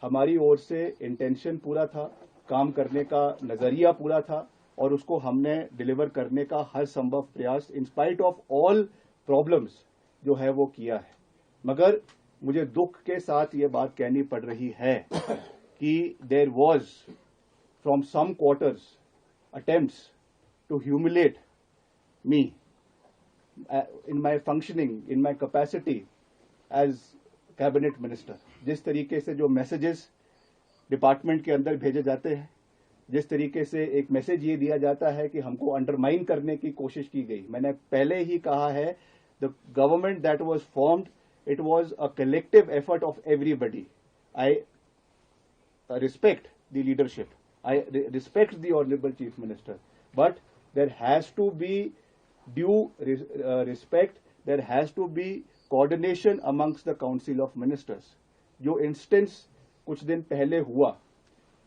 हमारी ओर से इंटेंशन पूरा था, काम करने का नजरिया पूरा था और उसको हमने डिलीवर करने का हर संभव प्रयास in spite of all problems जो है वो किया है। मगर मुझे दुख के साथ ये बात कहनी पड़ रही है कि there was from some quarters attempts to humiliate me in my functioning, in my capacity as cabinet minister। जिस तरीके से जो मैसेजेस डिपार्टमेंट के अंदर भेजे जाते हैं, जिस तरीके से एक मैसेज ये दिया जाता है कि हमको अंडरमाइन करने की कोशिश की गई। मैंने पहले ही कहा है, the government that was formed, it was a collective effort of everybody. I respect the leadership, I respect the honourable chief minister, but there has to be due respect, there has to be coordination amongst the council of ministers। जो instance कुछ दिन पहले हुआ,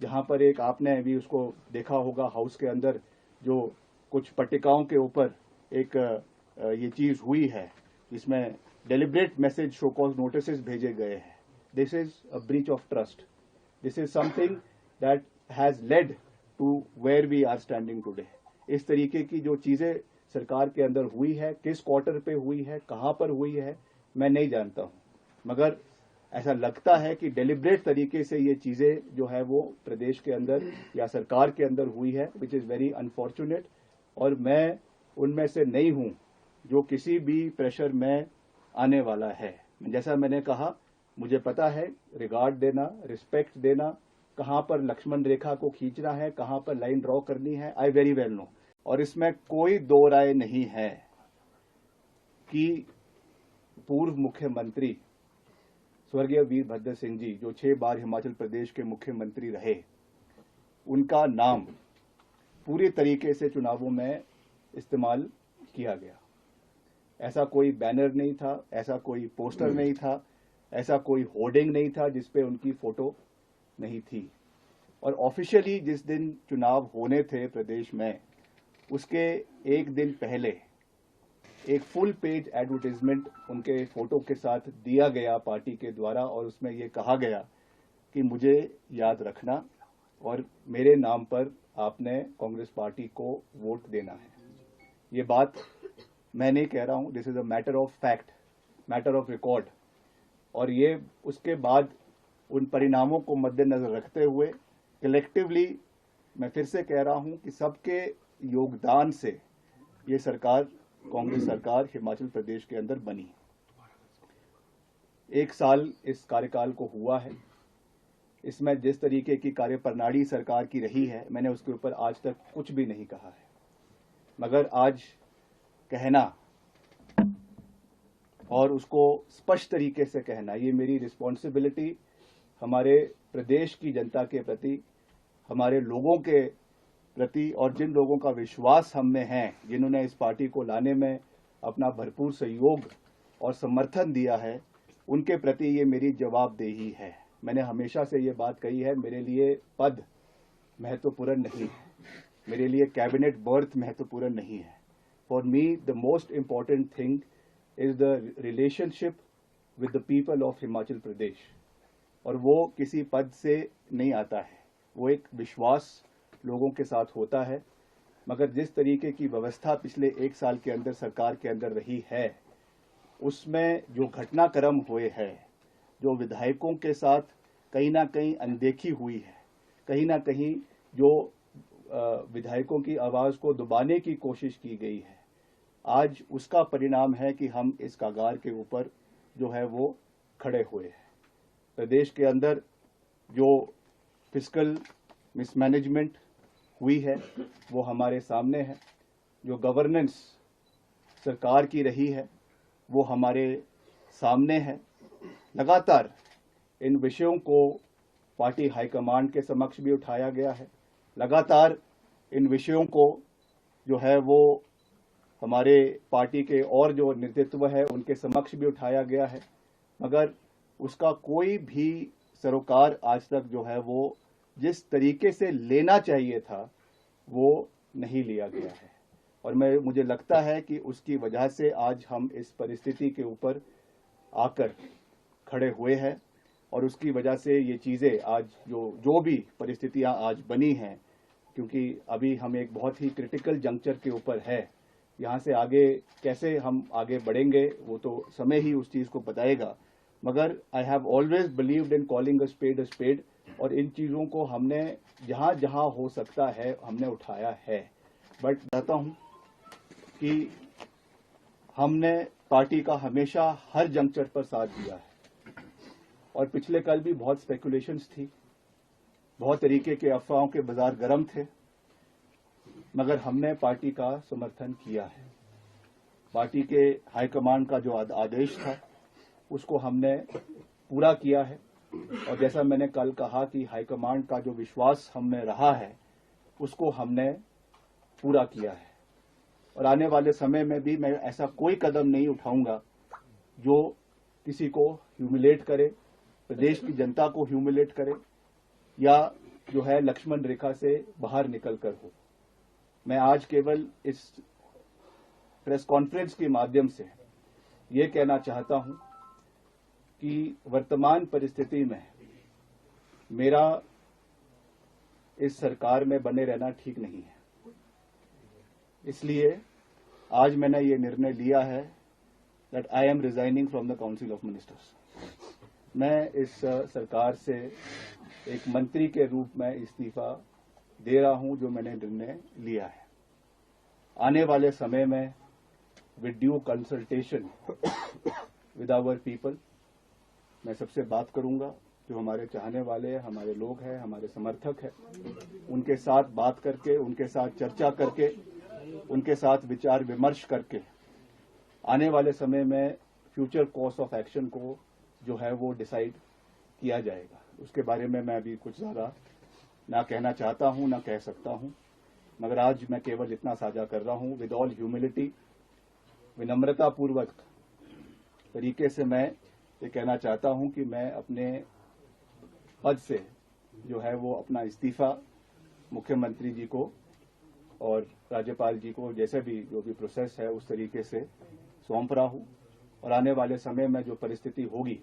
जहां पर एक आपने भी उसको देखा होगा हाउस के अंदर, जो कुछ पट्टिकाओं के ऊपर एक ये चीज हुई है, इसमें deliberate message show cause notice भेजे गए हैं। This is a breach of trust. This is something that has led to where we are standing today. इस तरीके की जो चीजें सरकार के अंदर हुई है, किस क्वार्टर पे हुई है, कहां पर हुई है, मैं नहीं जानता हूं, मगर ऐसा लगता है कि डेलिब्रेट तरीके से ये चीजें जो है वो प्रदेश के अंदर या सरकार के अंदर हुई है, विच इज वेरी अनफॉर्चुनेट। और मैं उनमें से नहीं हूं जो किसी भी प्रेशर में आने वाला है। जैसा मैंने कहा, मुझे पता है रिगार्ड देना, रिस्पेक्ट देना, कहां पर लक्ष्मण रेखा को खींचना है, कहां पर लाइन ड्रॉ करनी है, आई वेरी वेल नो। और इसमें कोई दो राय नहीं है कि पूर्व मुख्यमंत्री स्वर्गीय वीरभद्र सिंह जी, जो 6 बार हिमाचल प्रदेश के मुख्यमंत्री रहे, उनका नाम पूरी तरीके से चुनावों में इस्तेमाल किया गया। ऐसा कोई बैनर नहीं था, ऐसा कोई पोस्टर नहीं था, ऐसा कोई होर्डिंग नहीं था जिसपे उनकी फोटो नहीं थी। और ऑफिशियली जिस दिन चुनाव होने थे प्रदेश में, उसके एक दिन पहले एक फुल पेज एडवर्टाइजमेंट उनके फोटो के साथ दिया गया पार्टी के द्वारा, और उसमें यह कहा गया कि मुझे याद रखना और मेरे नाम पर आपने कांग्रेस पार्टी को वोट देना है। ये बात मैं नहीं कह रहा हूं, this is a matter of fact, matter of record. और ये उसके बाद उन परिणामों को मद्देनजर रखते हुए कलेक्टिवली मैं फिर से कह रहा हूं कि सबके योगदान से ये सरकार, कांग्रेस सरकार हिमाचल प्रदेश के अंदर बनी। 1 साल इस कार्यकाल को हुआ है। इसमें जिस तरीके की कार्यप्रणाली सरकार की रही है, मैंने उसके ऊपर आज तक कुछ भी नहीं कहा है, मगर आज कहना और उसको स्पष्ट तरीके से कहना, ये मेरी रिस्पॉन्सिबिलिटी हमारे प्रदेश की जनता के प्रति, हमारे लोगों के प्रति, और जिन लोगों का विश्वास हम में है, जिन्होंने इस पार्टी को लाने में अपना भरपूर सहयोग और समर्थन दिया है, उनके प्रति ये मेरी जवाबदेही है। मैंने हमेशा से ये बात कही है, मेरे लिए पद महत्वपूर्ण नहीं है, मेरे लिए कैबिनेट बर्थ महत्वपूर्ण नहीं है। For me the most important thing is the relationship with the people of Himachal Pradesh. और वो किसी पद से नहीं आता है, वो एक विश्वास लोगों के साथ होता है। मगर जिस तरीके की व्यवस्था पिछले 1 साल के अंदर सरकार के अंदर रही है, उसमें जो घटनाक्रम हुए हैं, जो विधायकों के साथ कहीं ना कहीं अनदेखी हुई है, कहीं ना कहीं जो विधायकों की आवाज को दबाने की कोशिश की गई है, आज उसका परिणाम है कि हम इस कगार के ऊपर जो है वो खड़े हुए हैं। प्रदेश के अंदर जो फिस्कल मिसमैनेजमेंट हुई है वो हमारे सामने है, जो गवर्नेंस सरकार की रही है वो हमारे सामने है। लगातार इन विषयों को पार्टी हाईकमांड के समक्ष भी उठाया गया है, लगातार इन विषयों को जो है वो हमारे पार्टी के और जो नेतृत्व है उनके समक्ष भी उठाया गया है, मगर उसका कोई भी सरोकार आज तक जो है वो जिस तरीके से लेना चाहिए था वो नहीं लिया गया है। और मुझे लगता है कि उसकी वजह से आज हम इस परिस्थिति के ऊपर आकर खड़े हुए हैं। और उसकी वजह से ये चीज़ें आज जो भी परिस्थितियां आज बनी हैं, क्योंकि अभी हम एक बहुत ही क्रिटिकल जंक्चर के ऊपर है। यहाँ से आगे कैसे हम आगे बढ़ेंगे वो तो समय ही उस चीज़ को बताएगा, मगर I have always believed in calling a spade, और इन चीज़ों को हमने जहाँ जहाँ हो सकता है हमने उठाया है। बट चाहता हूँ कि हमने पार्टी का हमेशा हर जंक्चर पर साथ दिया है, और पिछले कल भी बहुत स्पेकुलेशंस थी, बहुत तरीके के अफवाहों के बाजार गर्म थे, मगर हमने पार्टी का समर्थन किया है। पार्टी के हाईकमांड का जो आदेश था उसको हमने पूरा किया है, और जैसा मैंने कल कहा कि हाईकमांड का जो विश्वास हमने रहा है उसको हमने पूरा किया है। और आने वाले समय में भी मैं ऐसा कोई कदम नहीं उठाऊंगा जो किसी को ह्यूमिलेट करे, प्रदेश की जनता को ह्यूमिलेट करे, या जो है लक्ष्मण रेखा से बाहर निकलकर हो। मैं आज केवल इस प्रेस कॉन्फ्रेंस के माध्यम से ये कहना चाहता हूं कि वर्तमान परिस्थिति में मेरा इस सरकार में बने रहना ठीक नहीं है। इसलिए आज मैंने ये निर्णय लिया है that I am resigning from the council of ministers. मैं इस सरकार से एक मंत्री के रूप में इस्तीफा दे रहा हूं, जो मैंने निर्णय लिया है। आने वाले समय में with due consultation with our people मैं सबसे बात करूंगा, जो हमारे चाहने वाले हैं, हमारे लोग हैं, हमारे समर्थक हैं, उनके साथ बात करके, उनके साथ चर्चा करके, उनके साथ विचार विमर्श करके आने वाले समय में फ्यूचर कोर्स ऑफ एक्शन को जो है वो डिसाइड किया जाएगा। उसके बारे में मैं अभी कुछ ज़्यादा ना कहना चाहता हूं, ना कह सकता हूं, मगर आज मैं केवल इतना साझा कर रहा हूं। विद ऑल ह्यूमिलिटी, विनम्रतापूर्वक तरीके से मैं ये कहना चाहता हूं कि मैं अपने पद से जो है वो अपना इस्तीफा मुख्यमंत्री जी को और राज्यपाल जी को जैसे भी जो भी प्रोसेस है उस तरीके से सौंप रहा हूं, और आने वाले समय में जो परिस्थिति होगी